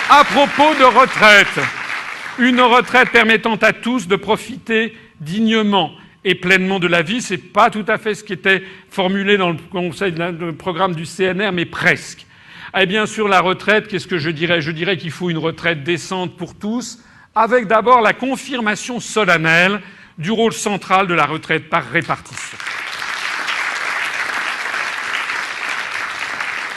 À propos de retraite, une retraite permettant à tous de profiter dignement et pleinement de la vie, c'est pas tout à fait ce qui était formulé dans le programme du CNR, mais presque. Et bien sûr, la retraite, qu'est-ce que je dirais? Je dirais qu'il faut une retraite décente pour tous, avec d'abord la confirmation solennelle du rôle central de la retraite par répartition.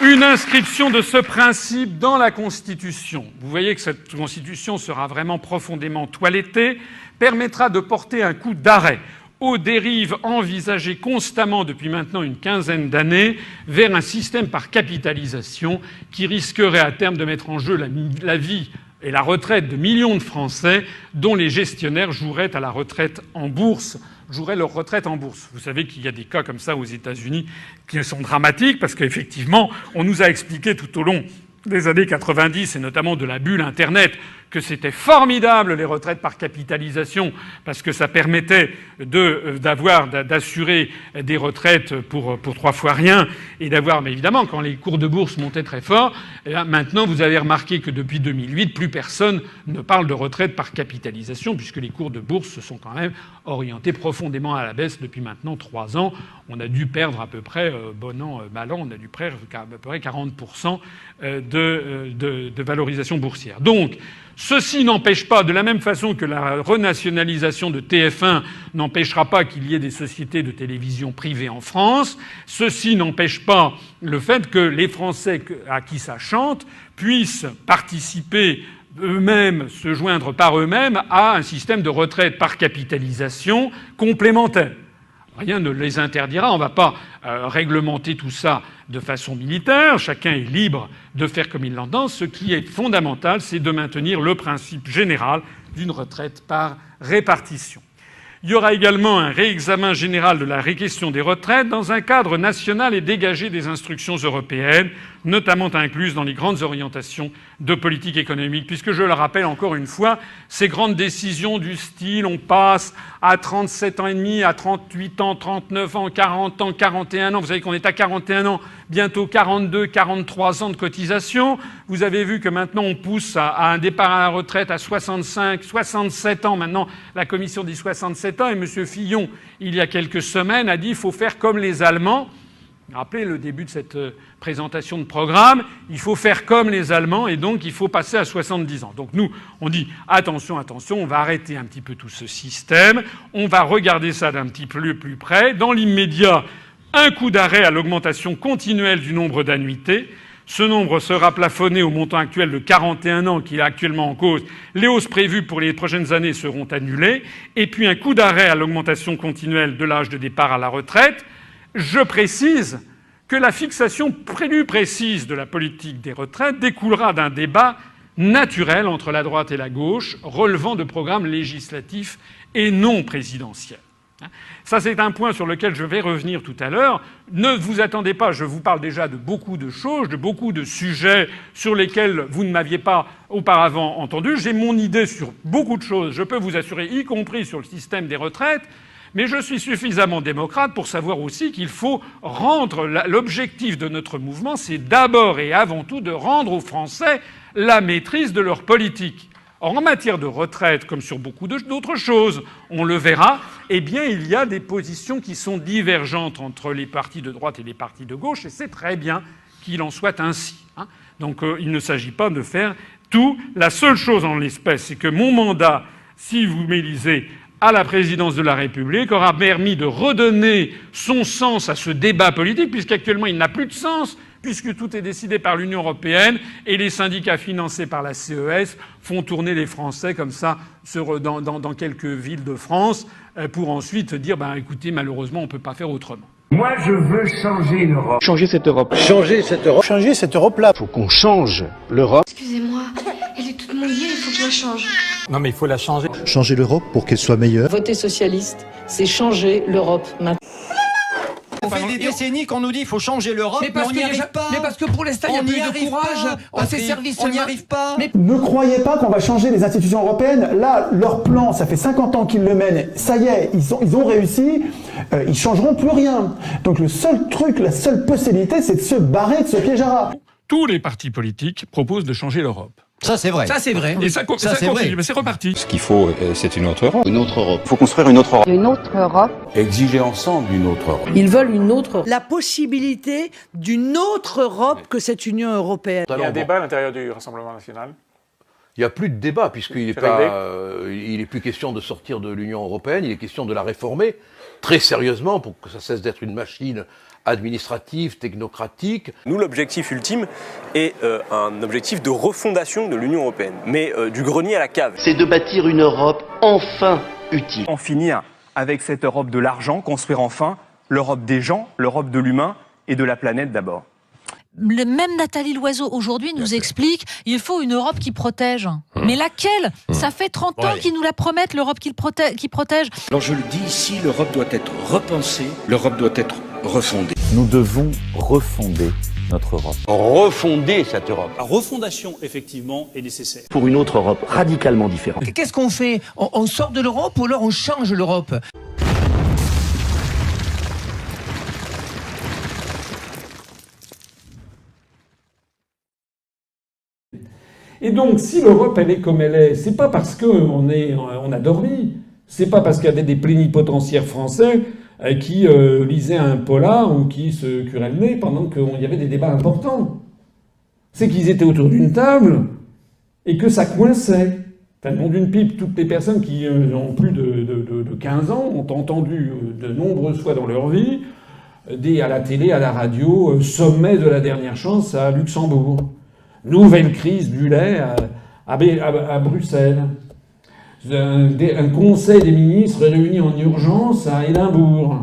Une inscription de ce principe dans la Constitution, vous voyez que cette Constitution sera vraiment profondément toilettée, permettra de porter un coup d'arrêt aux dérives envisagées constamment depuis maintenant une quinzaine d'années vers un système par capitalisation qui risquerait à terme de mettre en jeu la vie et la retraite de millions de Français dont les gestionnaires joueraient à la retraite en bourse. Joueraient leur retraite en bourse. Vous savez qu'il y a des cas comme ça aux États-Unis qui sont dramatiques parce qu'effectivement, on nous a expliqué tout au long des années 90 et notamment de la bulle Internet que c'était formidable les retraites par capitalisation parce que ça permettait d'assurer des retraites pour 3 fois rien et d'avoir, mais évidemment, quand les cours de bourse montaient très fort, et là, maintenant vous avez remarqué que depuis 2008, plus personne ne parle de retraite par capitalisation puisque les cours de bourse se sont quand même orientés profondément à la baisse depuis maintenant 3 ans. On a dû perdre à peu près, bon an, mal an, on a dû perdre à peu près 40% de valorisation boursière. Donc, ceci n'empêche pas, de la même façon que la renationalisation de TF1 n'empêchera pas qu'il y ait des sociétés de télévision privées en France, ceci n'empêche pas le fait que les Français à qui ça chante puissent participer eux-mêmes, se joindre par eux-mêmes à un système de retraite par capitalisation complémentaire. Rien ne les interdira. On ne va pas réglementer tout ça de façon militaire. Chacun est libre de faire comme il l'entend. Ce qui est fondamental, c'est de maintenir le principe général d'une retraite par répartition. Il y aura également un réexamen général de la question des retraites dans un cadre national et dégagé des instructions européennes, notamment incluses dans les grandes orientations de politique économique. Puisque, je le rappelle encore une fois, ces grandes décisions du style on passe à 37 ans et demi, à 38 ans, 39 ans, 40 ans, 41 ans. Vous savez qu'on est à 41 ans, bientôt 42, 43 ans de cotisation. Vous avez vu que maintenant on pousse à un départ à la retraite à 65, 67 ans. Maintenant, la Commission dit 67 ans et M. Fillon, il y a quelques semaines, a dit qu'il faut faire comme les Allemands. Rappelez le début de cette présentation de programme. Il faut faire comme les Allemands et donc il faut passer à 70 ans. Donc nous, on dit attention, attention, on va arrêter un petit peu tout ce système. On va regarder ça d'un petit peu plus près. Dans l'immédiat, un coup d'arrêt à l'augmentation continuelle du nombre d'annuités. Ce nombre sera plafonné au montant actuel de 41 ans qui est actuellement en cause. Les hausses prévues pour les prochaines années seront annulées. Et puis un coup d'arrêt à l'augmentation continuelle de l'âge de départ à la retraite. Je précise que la fixation plus précise de la politique des retraites découlera d'un débat naturel entre la droite et la gauche, relevant de programmes législatifs et non présidentiels. Ça, c'est un point sur lequel je vais revenir tout à l'heure. Ne vous attendez pas, je vous parle déjà de beaucoup de choses, de beaucoup de sujets sur lesquels vous ne m'aviez pas auparavant entendu. J'ai mon idée sur beaucoup de choses, je peux vous assurer, y compris sur le système des retraites. Mais je suis suffisamment démocrate pour savoir aussi qu'il faut rendre l'objectif de notre mouvement, c'est d'abord et avant tout de rendre aux Français la maîtrise de leur politique. Or, en matière de retraite, comme sur beaucoup d'autres choses, on le verra, eh bien, il y a des positions qui sont divergentes entre les partis de droite et les partis de gauche, et c'est très bien qu'il en soit ainsi. Donc, il ne s'agit pas de faire tout. La seule chose en l'espèce, c'est que mon mandat, si vous m'élisez à la présidence de la République, aura permis de redonner son sens à ce débat politique, puisqu'actuellement il n'a plus de sens, puisque tout est décidé par l'Union européenne et les syndicats financés par la CES font tourner les Français comme ça dans quelques villes de France pour ensuite dire écoutez, malheureusement on ne peut pas faire autrement. Moi, je veux changer l'Europe. Changer cette Europe. Changer cette Europe. Changer cette Europe-là. Faut qu'on change l'Europe. Excusez-moi, elle est toute mouillée, il faut que je la change. Non mais il faut la changer. Changer l'Europe pour qu'elle soit meilleure. Voter socialiste, c'est changer l'Europe maintenant. Ça fait des décennies qu'on nous dit qu'il faut changer l'Europe, mais on n'y arrive pas. Mais parce que pour l'instant, il n'y a plus de courage. On s'est servi on n'y arrive pas. Mais ne croyez pas qu'on va changer les institutions européennes. Là, leur plan, ça fait 50 ans qu'ils le mènent. Ça y est, ils ont réussi. Ils changeront plus rien. Donc le seul truc, la seule possibilité, c'est de se barrer de ce piège à rats. Tous les partis politiques proposent de changer l'Europe. Ça, c'est vrai. Ça, c'est vrai. Et ça c'est continue, vrai. mais c'est reparti. Ce qu'il faut, c'est une autre Europe. Une autre Europe. Il faut construire une autre Europe. Une autre Europe. Exiger ensemble une autre Europe. Ils veulent une autre. La possibilité d'une autre Europe que cette Union européenne. Il y a un débat à l'intérieur du Rassemblement national. Il n'y a plus de débat, puisqu'il n'est il est plus question de sortir de l'Union européenne, il est question de la réformer très sérieusement pour que ça cesse d'être une machine administrative, technocratique. Nous, l'objectif ultime est un objectif de refondation de l'Union européenne, mais du grenier à la cave. C'est de bâtir une Europe enfin utile. En finir avec cette Europe de l'argent, construire enfin l'Europe des gens, l'Europe de l'humain et de la planète d'abord. Même Nathalie Loiseau aujourd'hui nous explique il faut une Europe qui protège. Mais laquelle? Ça fait 30 ans qu'ils nous la promettent, l'Europe qui protège. Alors je le dis ici, l'Europe doit être repensée, l'Europe doit être refondée. Nous devons refonder notre Europe. Refonder cette Europe. La refondation, effectivement, est nécessaire. Pour une autre Europe radicalement différente. Qu'est-ce qu'on fait? On sort de l'Europe ou alors on change l'Europe? Et donc, si l'Europe, elle est comme elle est, c'est pas parce qu'on a dormi. C'est pas parce qu'il y avait des plénipotentiaires français qui lisaient un polar ou qui se curaient le nez pendant qu'il y avait des débats importants. C'est qu'ils étaient autour d'une table et que ça coinçait. Enfin, le nom d'une pipe, toutes les personnes qui ont plus de 15 ans ont entendu de nombreuses fois dans leur vie, à la télé, à la radio, sommet de la dernière chance à Luxembourg. Nouvelle crise du lait à Bruxelles. Un conseil des ministres réuni en urgence à Édimbourg.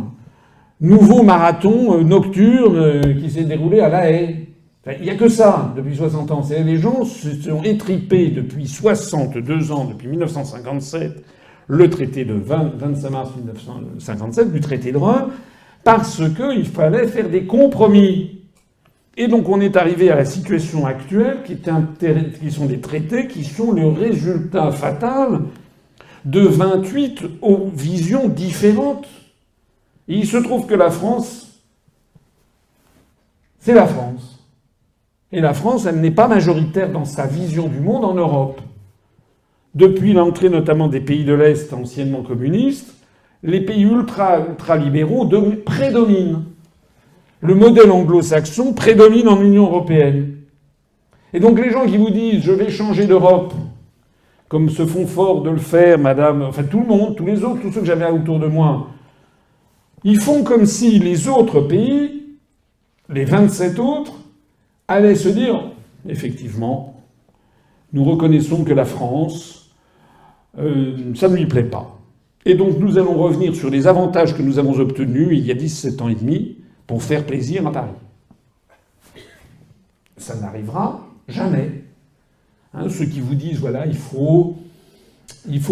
Nouveau marathon nocturne qui s'est déroulé à La Haye. Enfin, il n'y a que ça depuis 60 ans. Les gens se sont étripés depuis 62 ans, depuis 1957, le traité de 25 mars 1957, du traité de Rome, parce qu'il fallait faire des compromis. Et donc on est arrivé à la situation actuelle qui sont des traités qui sont le résultat fatal de 28 visions différentes. Et il se trouve que la France, c'est la France. Et la France, elle n'est pas majoritaire dans sa vision du monde en Europe. Depuis l'entrée notamment des pays de l'Est anciennement communistes, les pays ultra-libéraux prédominent. Le modèle anglo-saxon prédomine en Union européenne. Et donc les gens qui vous disent « je vais changer d'Europe », comme se font fort de le faire, madame, enfin tout le monde, tous les autres, tous ceux que j'avais autour de moi, ils font comme si les autres pays, les 27 autres, allaient se dire « effectivement, nous reconnaissons que la France, ça ne lui plaît pas. Et donc nous allons revenir sur les avantages que nous avons obtenus il y a 17 ans et demi, pour faire plaisir à Paris. » Ça n'arrivera jamais. Hein, ceux qui vous disent, voilà, il faut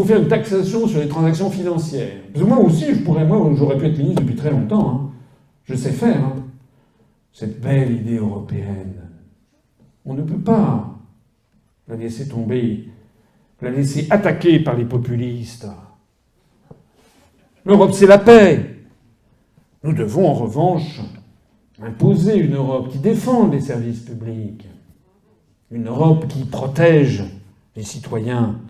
faire une taxation sur les transactions financières. Parce que moi aussi, j'aurais pu être ministre depuis très longtemps. Hein. Je sais faire. Hein. Cette belle idée européenne. On ne peut pas la laisser tomber, la laisser attaquer par les populistes. L'Europe, c'est la paix. Nous devons en revanche imposer une Europe qui défende les services publics, une Europe qui protège les citoyens,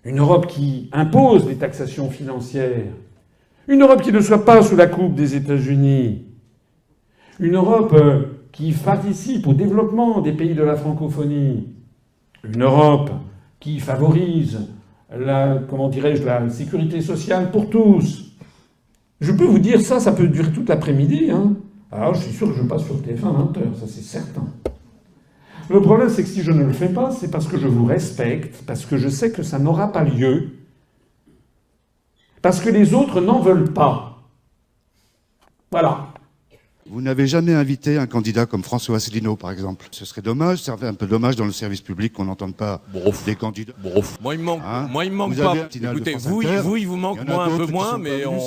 une Europe qui impose les taxations financières, une Europe qui ne soit pas sous la coupe des États-Unis, une Europe qui participe au développement des pays de la francophonie, une Europe qui favorise la sécurité sociale pour tous. Je peux vous dire ça peut durer toute l'après-midi. Hein. Alors je suis sûr que je passe sur TF1 20h, ça c'est certain. Le problème c'est que si je ne le fais pas, c'est parce que je vous respecte, parce que je sais que ça n'aura pas lieu, parce que les autres n'en veulent pas. Voilà. Vous n'avez jamais invité un candidat comme François Asselineau, par exemple. Ce serait dommage, ça serait un peu dommage dans le service public qu'on n'entende pas des candidats. Moi, il me manque pas. Écoutez, vous, il vous manque moins, un peu moins, mais on...